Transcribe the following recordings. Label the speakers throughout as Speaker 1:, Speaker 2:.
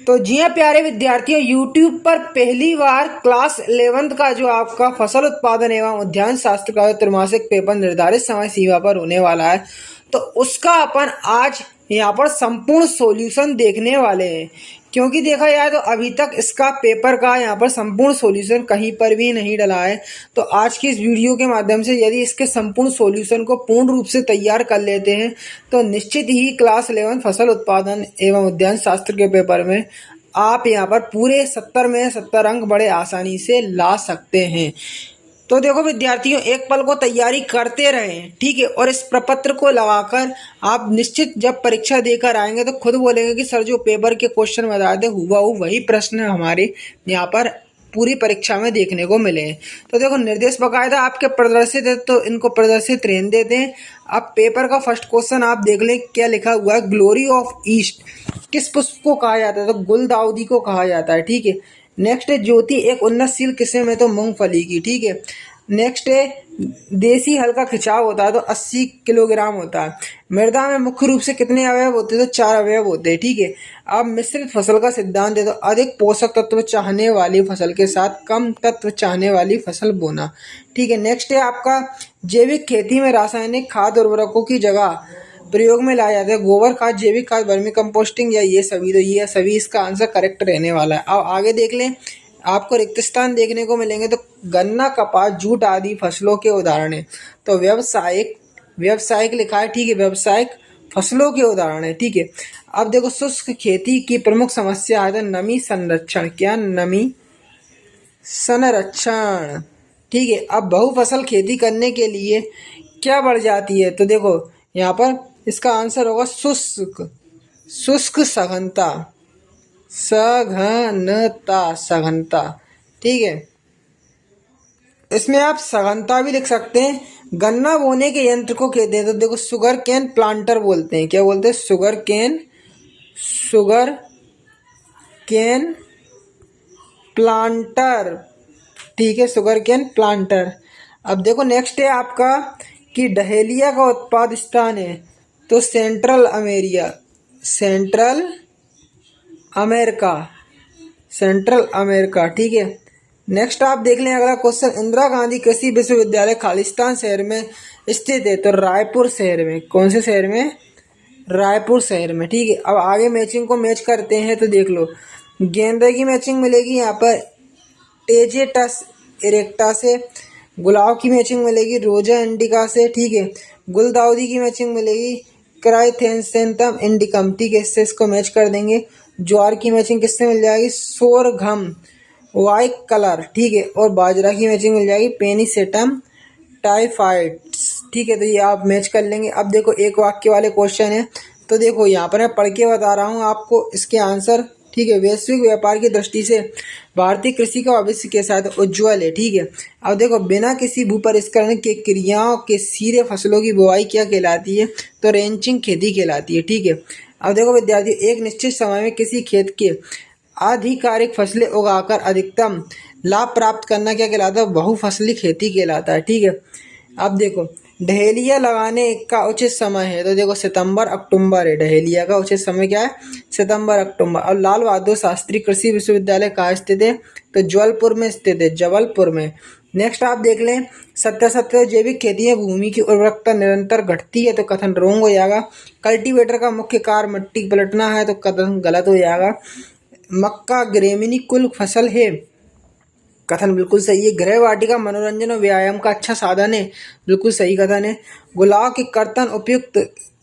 Speaker 1: तो जी हाँ प्यारे विद्यार्थियों, YouTube पर पहली बार क्लास 11th का जो आपका फसल उत्पादन एवं उद्यान शास्त्र का त्रैमासिक पेपर निर्धारित समय सीमा पर होने वाला है, तो उसका अपन आज यहाँ पर संपूर्ण सॉल्यूशन देखने वाले हैं। क्योंकि देखा जाए तो अभी तक इसका पेपर का यहाँ पर संपूर्ण सॉल्यूशन कहीं पर भी नहीं डला है। तो आज की इस वीडियो के माध्यम से यदि इसके संपूर्ण सॉल्यूशन को पूर्ण रूप से तैयार कर लेते हैं तो निश्चित ही क्लास 11 फसल उत्पादन एवं उद्यान शास्त्र के पेपर में आप यहाँ पर पूरे 70 में 70 अंक बड़े आसानी से ला सकते हैं। तो देखो विद्यार्थियों, एक पल को तैयारी करते रहें, ठीक है। और इस प्रपत्र को लगाकर आप निश्चित जब परीक्षा देकर आएंगे तो खुद बोलेंगे कि सर जो पेपर के क्वेश्चन बताए थे हुबहू वही प्रश्न हमारे यहाँ पर पूरी परीक्षा में देखने को मिले हैं। तो देखो निर्देश बाकायदा आपके प्रदर्शित है, तो इनको प्रदर्शित रहने देते हैं। अब पेपर का फर्स्ट क्वेश्चन आप देख लें क्या लिखा हुआ है। ग्लोरी ऑफ ईस्ट किस पुष्प को कहा जाता है? तो गुलदाउदी को कहा जाता है, ठीक है। नेक्स्ट है ज्योति एक उन्नतशील किस्म है, तो मूंगफली की, ठीक है। नेक्स्ट है देसी हल का खिंचाव होता है तो 80 किलोग्राम होता है। मृदा में मुख्य रूप से कितने अवयव होते हैं? तो 4 अवयव होते हैं, ठीक है। अब मिश्रित फसल का सिद्धांत है तो अधिक पोषक तत्व चाहने वाली फसल के साथ कम तत्व चाहने वाली फसल बोना, ठीक है। नेक्स्ट है आपका जैविक खेती में रासायनिक खाद उर्वरकों की जगह प्रयोग में लाया जाता है गोबर खाद, जैविक खाद, वर्मी कंपोस्टिंग या ये सभी। तो ये सभी इसका आंसर करेक्ट रहने वाला है। अब आगे देख लें, आपको रिक्त स्थान देखने को मिलेंगे तो गन्ना, कपास, जूट आदि फसलों के उदाहरण है। तो व्यावसायिक लिखा है, ठीक है। व्यावसायिक फसलों के उदाहरण है, ठीक है। अब देखो शुष्क खेती की प्रमुख समस्या है तो नमी संरक्षण। क्या? नमी संरक्षण, ठीक है। अब बहुफसल खेती करने के लिए क्या बढ़ जाती है? तो देखो यहाँ पर इसका आंसर होगा शुष्क सघनता, सघनता, ठीक है। इसमें आप सघनता भी लिख सकते हैं। गन्ना बोने के यंत्र को कहते हैं तो देखो शुगर केन प्लांटर बोलते हैं। क्या बोलते हैं? शुगर केन प्लांटर, ठीक है। Sugar cane planter. अब देखो नेक्स्ट है आपका कि डहेलिया का उत्पाद स्थान है तो सेंट्रल अमेरिका, ठीक है। नेक्स्ट आप देख लें अगला क्वेश्चन, इंदिरा गांधी कृषि विश्वविद्यालय खालिस्तान शहर में स्थित है तो रायपुर शहर में। कौन से शहर में? रायपुर शहर में, ठीक है। अब आगे मैचिंग को मैच करते हैं तो देख लो गेंदे की मैचिंग मिलेगी यहाँ पर टेजेटस इरेक्टा से, गुलाब की मैचिंग मिलेगी रोजा इंडिका से, ठीक है। गुलदाउदी की मैचिंग मिलेगी क्राइथैंथेमम इंडिकम, ठीक है। इससे इसको मैच कर देंगे। ज्वार की मैचिंग किससे मिल जाएगी? सोरघम वाइट कलर, ठीक है। और बाजरा की मैचिंग मिल जाएगी पेनिसेटम टाइफाइड्स, ठीक है। तो ये आप मैच कर लेंगे। अब देखो एक वाक्य वाले क्वेश्चन है तो देखो यहाँ पर मैं पढ़ के बता रहा हूँ आपको इसके आंसर, ठीक है। वैश्विक व्यापार की दृष्टि से भारतीय कृषि का भविष्य के साथ उज्ज्वल है, ठीक है। अब देखो बिना किसी भूपरिष्करण के क्रियाओं के सीधे फसलों की बुवाई क्या कहलाती है? तो रेंचिंग खेती कहलाती है, ठीक है। अब देखो विद्यार्थी, एक निश्चित समय में किसी खेत के आधिकारिक फसलें उगाकर अधिकतम लाभ प्राप्त करना क्या कहलाता है? बहुफसली खेती कहलाता है, ठीक है। अब देखो डहेलिया लगाने का उचित समय है तो देखो सितंबर अक्टूबर है। डहेलिया का उचित समय क्या है? सितंबर अक्टूबर। और लाल बहादुर शास्त्री कृषि विश्वविद्यालय कहाँ स्थित है? तो जबलपुर में स्थित है, जबलपुर में। नेक्स्ट आप देख लें सत्य जैविक खेती में भूमि की उर्वरकता निरंतर घटती है तो कथन रोंग हो जाएगा। कल्टीवेटर का मुख्य कार्य मिट्टी पलटना है तो कथन गलत हो जाएगा। मक्का ग्रेमिनी कुल फसल है, कथन बिल्कुल सही है। गृह वाटिका मनोरंजन और व्यायाम का अच्छा साधन है, बिल्कुल सही कथन है। गुलाब के कर्तन उपयुक्त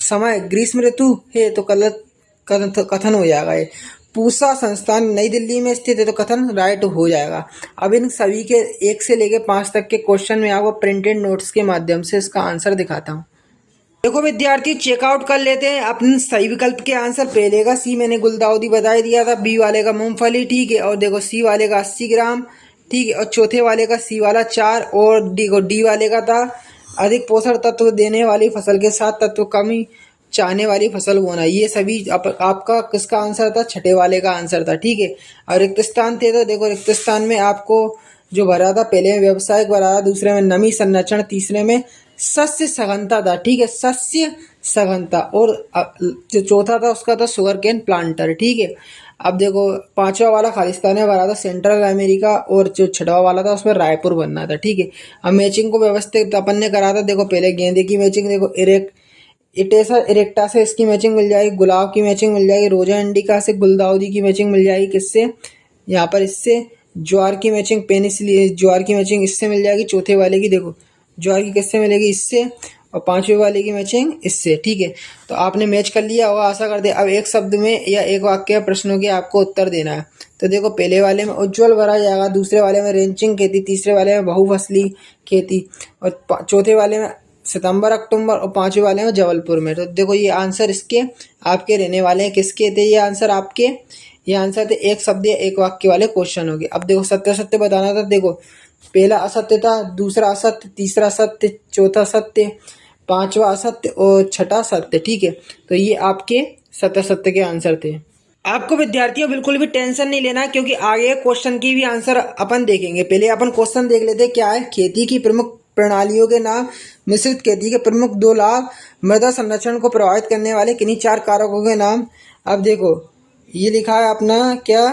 Speaker 1: समय ग्रीष्म ऋतु है तो गलत कथन हो जाएगा। ये पूसा संस्थान नई दिल्ली में स्थित है तो कथन राइट हो जाएगा। अब इन सभी के 1 से लेकर 5 तक के क्वेश्चन में आपको प्रिंटेड नोट्स के माध्यम से इसका आंसर दिखाता हूँ। देखो विद्यार्थी चेकआउट कर लेते हैं अपने सही विकल्प के आंसर। पहले का सी मैंने गुलदाउदी बता दिया था, बी वाले का मूंगफली, ठीक है। और देखो सी वाले का 80 ग्राम, ठीक है। और चौथे वाले का सी वाला 4 और डी वाले का था अधिक पोषण तत्व देने वाली फसल के साथ तत्व कमी चाहने वाली फसल बोना। ये सभी आपका किसका आंसर था? छठे वाले का आंसर था, ठीक है। और रिक्त स्थान थे तो देखो रिक्त स्थान में आपको जो भरा था, पहले में व्यावसायिक भरा था, दूसरे में नमी संरक्षण, तीसरे में सस्य सघनता था, ठीक है। सस्य सघनता। और जो चौथा था उसका था शुगर केन प्लांटर, ठीक है। अब देखो पांचवा वाला खालिस्तान में भरा था सेंट्रल अमेरिका, और जो छठवा वाला था उसमें रायपुर बनना था। ठीक है, अब मैचिंग को व्यवस्थित अपन ने करा था। देखो पहले गेंदे की मैचिंग, देखो इटेसा इरेक्टा से इसकी मैचिंग मिल जाएगी, गुलाब की मैचिंग मिल जाएगी, रोजा इंडिका से गुलदाउदी की मैचिंग मिल जाएगी, किससे, यहाँ पर इससे ज्वार की मैचिंग, पेनिसिलिन ज्वार की मैचिंग इससे मिल जाएगी। चौथे वाले की देखो ज्वार की किससे मिलेगी, इससे, और पांचवे वाले की मैचिंग इससे। ठीक है, तो आपने मैच कर लिया होगा आशा करते। अब एक शब्द में या एक वाक्य प्रश्नों के आपको उत्तर देना है। तो देखो पहले वाले में उज्ज्वल भरा जाएगा, दूसरे वाले में रेंचिंग खेती, तीसरे वाले में बहुफसली खेती, और चौथे वाले में सितंबर अक्टूबर, और पांचवे वाले में जबलपुर में। तो देखो ये आंसर इसके आपके रहने वाले हैं। किसके थे ये आंसर आपके, ये आंसर थे एक शब्द या एक वाक्य वाले क्वेश्चन हो गए। अब देखो सत्य सत्य बताना था। देखो पहला असत्य था, दूसरा असत्य, तीसरा सत्य, चौथा सत्य, पांचवा असत्य और छठा सत्य। ठीक है, तो ये आपके सत्य सत्य के आंसर थे। आपको विद्यार्थियों बिल्कुल भी टेंशन नहीं लेना, क्योंकि आगे क्वेश्चन की भी आंसर अपन देखेंगे। पहले अपन क्वेश्चन देख लेते क्या है। खेती की प्रमुख प्रणालियों के नाम। मिश्रित खेती के प्रमुख 2 लाभ। मृदा संरक्षण को प्रभावित करने वाले किन्हीं 4 कारकों के नाम। अब देखो ये लिखा है अपना क्या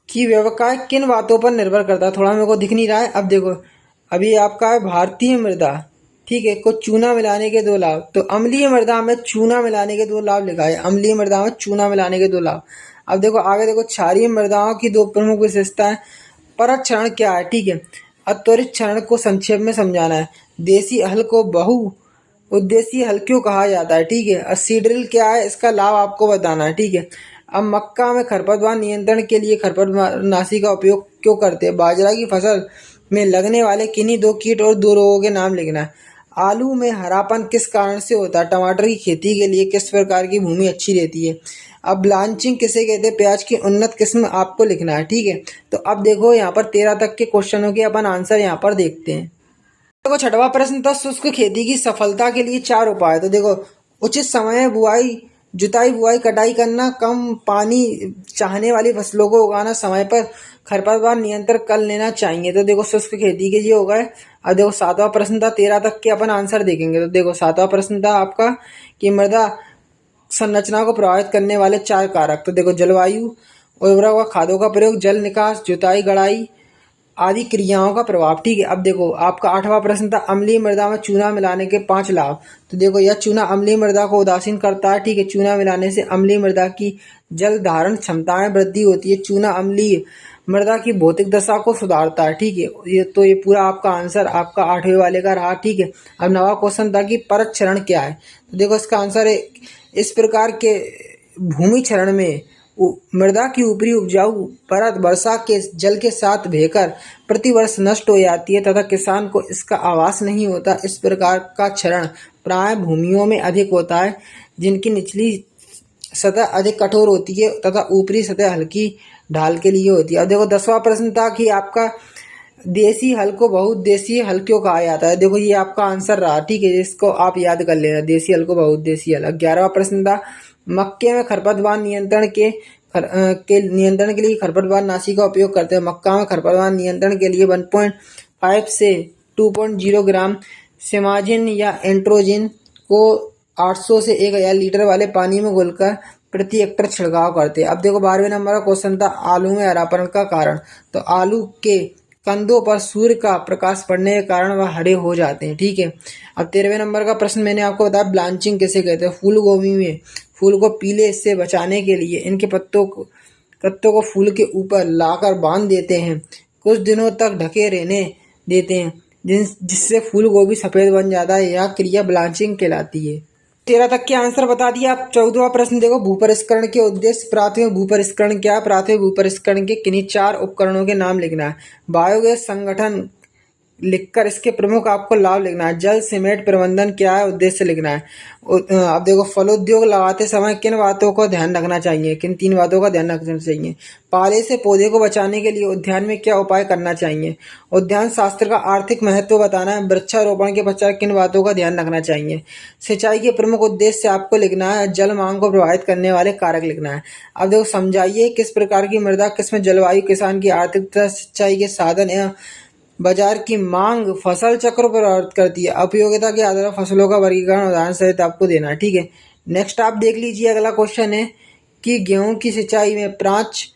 Speaker 1: कि व्यवसाय किन बातों पर निर्भर करता है, थोड़ा मेरे को दिख नहीं रहा है। अब देखो अभी आपका है भारतीय मृदा, ठीक है, को चूना मिलाने के 2 लाभ। तो अम्लीय मृदा में चूना मिलाने के 2 लाभ लिखा है, अम्लीय मृदा में चूना मिलाने के 2 लाभ। अब देखो आगे देखो क्षारीय मृदाओं की 2 प्रमुख विशेषताएं। परत क्षरण क्या है, ठीक है, अत्वरित क्षरण को संक्षेप में समझाना है। देसी हल को बहु उद्देशीय हल क्यों कहा जाता है, ठीक है, और सीड्रिल क्या है, इसका लाभ आपको बताना है। ठीक है, अब मक्का में खरपतवार नियंत्रण के लिए खरपतवारनाशी का उपयोग क्यों करते हैं। बाजरा की फसल में लगने वाले किन्हीं 2 कीट और 2 रोगों के नाम लिखना है। आलू में हरापन किस कारण से होता है। टमाटर की खेती के लिए किस प्रकार की भूमि अच्छी रहती है। अब ब्लांचिंग किसे कहते हैं, प्याज की उन्नत किस्म आपको लिखना है। ठीक है, तो अब देखो यहाँ पर 13 तक के क्वेश्चनों के अपन आंसर यहाँ पर देखते हैं। देखो छठवां प्रश्न था शुष्क खेती की सफलता के लिए 4 उपाय। तो देखो उचित समय बुआई, जुताई, बुआई, कटाई करना, कम पानी चाहने वाली फसलों को उगाना, समय पर खरपतवार नियंत्रण कर लेना चाहिए। तो देखो शुष्क खेती के ये हो गए। अब देखो 7वां प्रश्न था, 13 तक के अपन आंसर देखेंगे। तो देखो 7वां प्रश्न था आपका कि मृदा संरचना को प्रभावित करने वाले 4 कारक। तो देखो जलवायु, उर्वरक व खादों का प्रयोग, जल निकास, जुताई, गड़ाई आदि क्रियाओं का प्रभाव। ठीक है, अब देखो आपका 8वां प्रश्न था अम्लीय मृदा में चूना मिलाने के 5 लाभ। तो देखो यह चूना अम्लीय मृदा को उदासीन करता है। ठीक है, चूना मिलाने से अम्लीय मृदा की जल धारण क्षमता में वृद्धि होती है। चूना अम्लीय मृदा की भौतिक दशा को सुधारता है। ठीक है, ये पूरा आपका आंसर आपका 8वें वाले का रहा। ठीक है, अब 9वां क्वेश्चन था कि परत क्षरण क्या है। तो देखो इसका आंसर है इस प्रकार के भूमि क्षरण में मृदा की ऊपरी उपजाऊ परत वर्षा के जल के साथ बहकर प्रतिवर्ष नष्ट हो जाती है तथा किसान को इसका आभास नहीं होता। इस प्रकार का क्षरण प्राय भूमियों में अधिक होता है जिनकी निचली सतह अधिक कठोर होती है तथा ऊपरी सतह हल्की ढाल के लिए होती है। अब देखो 10वां प्रश्न था कि आपका देसी हल को बहुउद्देशीय हल क्यों कहा जाता है। देखो ये आपका आंसर रहा। ठीक है, इसको आप याद कर लेना, देसी हल को बहुउद्देशीय हल। 11वां प्रश्न था मक्के में खरपतवार नियंत्रण के नियंत्रण के लिए खरपतवार नाशी का उपयोग करते हैं। मक्का में खरपतवार नियंत्रण के लिए 1.5 से 2.0 ग्राम सेमाजिन या एंट्रोजिन को 800 से 1000 लीटर वाले पानी में घोलकर प्रति हेक्टेयर छिड़काव करते हैं। अब देखो 12वें नंबर का क्वेश्चन था आलू में हरापन का कारण। तो आलू के कंदों पर सूर्य का प्रकाश पड़ने के कारण वह हरे हो जाते हैं। ठीक है, अब 13वें नंबर का प्रश्न मैंने आपको बताया ब्लांचिंग किसे कहते हैं। फूल गोभी में फूल को पीले से बचाने के लिए इनके पत्तों को फूल के ऊपर लाकर बांध देते हैं, कुछ दिनों तक ढके रहने देते हैं जिससे फूल गोभी सफेद बन जाता है। यह क्रिया ब्लांचिंग कहलाती है। 13 तक के आंसर बता दिया। अब 14वां प्रश्न देखो भूपरिष्करण के उद्देश्य। प्राथमिक भूपरिष्करण क्या है। प्राथमिक भूपरिष्करण के किन्हीं 4 उपकरणों के नाम लिखना है। बायोगैस संगठन लिखकर इसके प्रमुख आपको लाभ लिखना है। जल सीमेंट प्रबंधन क्या है, उद्देश्य लिखना है। अब देखो फलोद्योग लगाते समय किन बातों को ध्यान रखना चाहिए, किन 3 बातों का ध्यान रखना चाहिए। पाले से पौधे को बचाने के लिए उद्यान में क्या उपाय करना चाहिए। उद्यान शास्त्र का आर्थिक महत्व बताना है। वृक्षारोपण के पश्चात किन बातों का ध्यान रखना चाहिए। सिंचाई के प्रमुख उद्देश्य आपको लिखना है। जल मांग को प्रभावित करने वाले कारक लिखना है। अब देखो समझाइए किस प्रकार की मृदा किस्म जलवायु किसान की आर्थिकता सिंचाई के साधन एवं बाजार की मांग फसल चक्र पर प्रभावित करती है। उपयोगिता के आधार पर फसलों का वर्गीकरण उदाहरण सहित आपको देना है। ठीक है, नेक्स्ट आप देख लीजिए। अगला क्वेश्चन है कि गेहूं की सिंचाई में पांच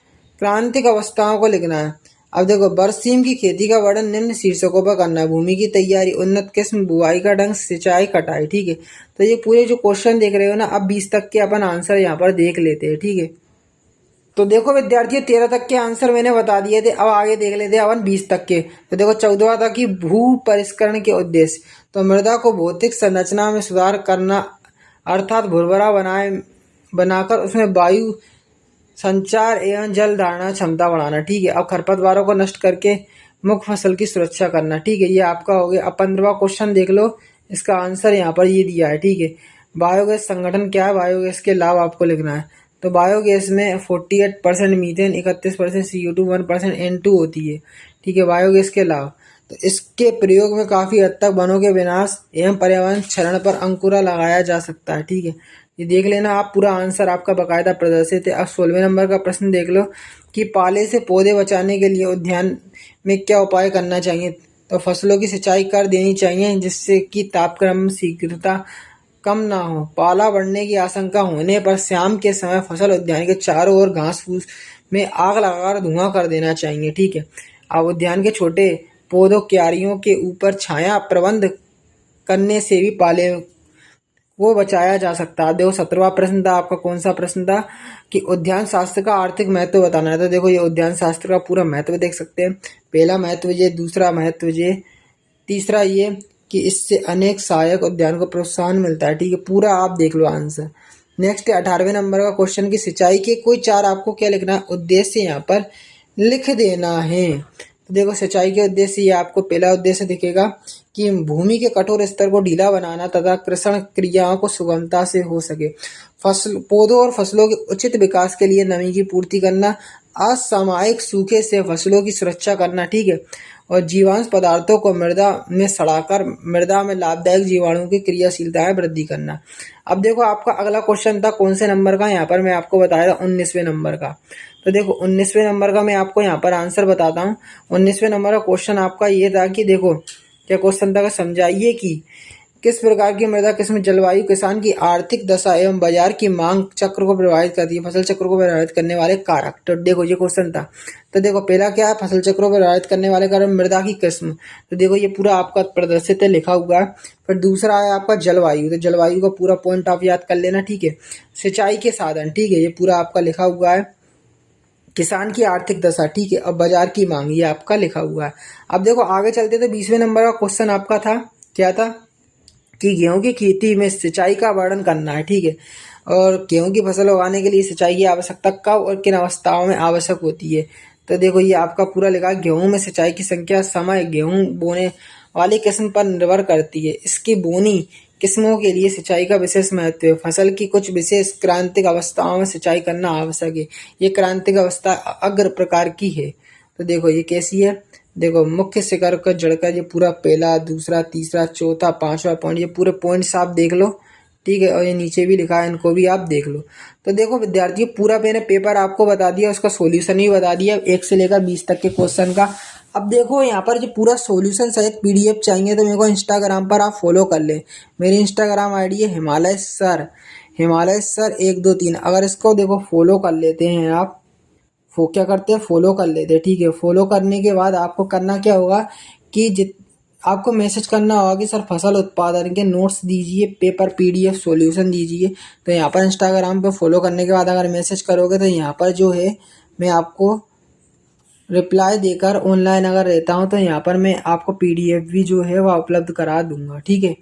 Speaker 1: क्रांतिक अवस्थाओं को लिखना है। अब देखो, बरसीम की खेती का वर्णन निम्न शीर्षकों पर करना है। भूमि की तैयारी, उन्नत किस्म, बुआई का ढंग, सिंचाई, कटाई। ठीक है, तो ये पूरे जो क्वेश्चन देख रहे हो ना, अब 20 तक के अपन आंसर यहाँ पर देख लेते हैं। ठीक है, तो देखो विद्यार्थियों, 13 तक के आंसर मैंने बता दिए थे। अब आगे देख लेते हैं अपन 20 तक के। तो देखो 14वां था कि भू परिष्करण के उद्देश्य, तो मृदा को भौतिक संरचना में सुधार करना, अर्थात भुरभुरा बनाकर उसमें वायु संचार एवं जल धारणा क्षमता बढ़ाना। ठीक है, अब खरपतवारों को नष्ट करके मुख्य फसल की सुरक्षा करना। ठीक है, ये आपका हो गया। अब 15वां क्वेश्चन देख लो, इसका आंसर यहाँ पर ये दिया है। ठीक है, बायोगैस संगठन क्या है, बायोगैस के लाभ आपको लिखना है। तो बायोगैस में 48% मीथेन, 31% CO2, 1% N2 होती है। ठीक है, बायोगैस के लाभ, तो इसके प्रयोग में काफी हद तक वनों के विनाश एवं पर्यावरण क्षरण पर अंकुरा लगाया जा सकता है। ठीक है, ये देख लेना आप, पूरा आंसर आपका बकायदा प्रदर्शित है। अब 16वें नंबर का प्रश्न देख लो कि पाले से पौधे बचाने के लिए उद्यान में क्या उपाय करना चाहिए। तो फसलों की सिंचाई कर देनी चाहिए जिससे कि तापक्रम शीघ्रता कम ना हो। पाला बढ़ने की आशंका होने पर शाम के समय फसल उद्यान के चारों ओर घास फूस में आग लगाकर धुआं कर देना चाहिए। ठीक है, अब उद्यान के छोटे पौधों, क्यारियों के ऊपर छाया प्रबंध करने से भी पाले वो बचाया जा सकता है। देखो 17वां प्रश्न था आपका, कौन सा प्रश्न था कि उद्यान शास्त्र का आर्थिक महत्व बताना है। तो देखो ये उद्यान शास्त्र का पूरा महत्व देख सकते हैं। पहला महत्व ये, दूसरा महत्व ये, तीसरा ये कि इससे अनेक सहायक उद्यान को प्रोत्साहन मिलता है। ठीक है, पूरा आप देख लो आंसर। नेक्स्ट 18वें नंबर का क्वेश्चन की सिंचाई के कोई चार आपको क्या लिखना है, उद्देश्य यहाँ पर लिख देना है। तो देखो सिंचाई के उद्देश्य, ये आपको पहला उद्देश्य दिखेगा कि भूमि के कठोर स्तर को ढीला बनाना तथा कृषण क्रियाओं को सुगमता से हो सके। फसल, पौधों और फसलों के उचित विकास के लिए नमी की पूर्ति करना, असामयिक सूखे से फसलों की सुरक्षा करना। ठीक है, और जीवांश पदार्थों को मृदा में सड़ाकर मृदा में लाभदायक जीवाणुओं की क्रियाशीलता में वृद्धि करना। अब देखो आपका अगला क्वेश्चन था कौन से नंबर का, यहाँ पर मैं आपको बताया था 19वें नंबर का। तो देखो 19वें नंबर का मैं आपको यहाँ पर आंसर बताता हूँ। 19वें नंबर का क्वेश्चन आपका ये था कि देखो क्या क्वेश्चन था, समझाइए कि किस प्रकार की मृदा किस्म जलवायु किसान की आर्थिक दशा एवं बाजार की मांग चक्र को प्रभावित करती है, फसल चक्र को प्रभावित करने वाले कारक। तो देखो ये क्वेश्चन था। तो देखो पहला क्या है, फसल चक्र को प्रभावित करने वाले कारक, मृदा की किस्म। तो देखो ये पूरा आपका प्रदर्शित है, लिखा हुआ है। फिर दूसरा है आपका जलवायु, तो जलवायु का पूरा पॉइंट आप याद कर लेना। ठीक है, सिंचाई के साधन, ठीक है, ये पूरा आपका लिखा हुआ है। किसान की आर्थिक दशा, ठीक है, अब बाजार की मांग, ये आपका लिखा हुआ है। अब देखो आगे चलते तो 20वें नंबर का क्वेश्चन आपका था, क्या था कि गेहूं की खेती में सिंचाई का वर्णन करना है। ठीक है, और गेहूं की फसल उगाने के लिए सिंचाई की आवश्यकता कब और किन अवस्थाओं में आवश्यक होती है। तो देखो ये आपका पूरा लिखा है, गेहूं में सिंचाई की संख्या समय गेहूं बोने वाली किस्म पर निर्भर करती है। इसकी बोनी किस्मों के लिए सिंचाई का विशेष महत्व है। फसल की कुछ विशेष क्रांतिक अवस्थाओं में सिंचाई करना आवश्यक है। ये क्रांतिक अवस्था अग्र प्रकार की है। तो देखो ये कैसी है, देखो मुख्य शिखर का जड़ का, ये पूरा पहला, दूसरा, तीसरा, चौथा, पांचवा पॉइंट, ये पूरे पॉइंट्स आप देख लो। ठीक है, और ये नीचे भी लिखा है, इनको भी आप देख लो। तो देखो विद्यार्थियों, पूरा मैंने पेपर आपको बता दिया, उसका सॉल्यूशन भी बता दिया 1 से लेकर 20 तक के क्वेश्चन का। अब देखो यहाँ पर जो पूरा सॉल्यूशन सहित PDF चाहिए तो मेरे को इंस्टाग्राम पर आप फॉलो कर ले। मेरी इंस्टाग्राम ID है हिमालय सर, हिमालय सर 1 2 3। अगर इसको देखो फॉलो कर लेते हैं आप, क्या करते हैं, फॉलो कर लेते हैं। ठीक है, फॉलो करने के बाद आपको करना क्या होगा कि आपको मैसेज करना होगा कि सर फसल उत्पादन के नोट्स दीजिए, पेपर PDF सॉल्यूशन दीजिए। तो यहाँ पर इंस्टाग्राम पे फॉलो करने के बाद अगर मैसेज करोगे तो यहाँ पर जो है मैं आपको रिप्लाई देकर ऑनलाइन अगर रहता हूँ तो यहाँ पर मैं आपको PDF भी जो है वह उपलब्ध करा दूंगा। ठीक है।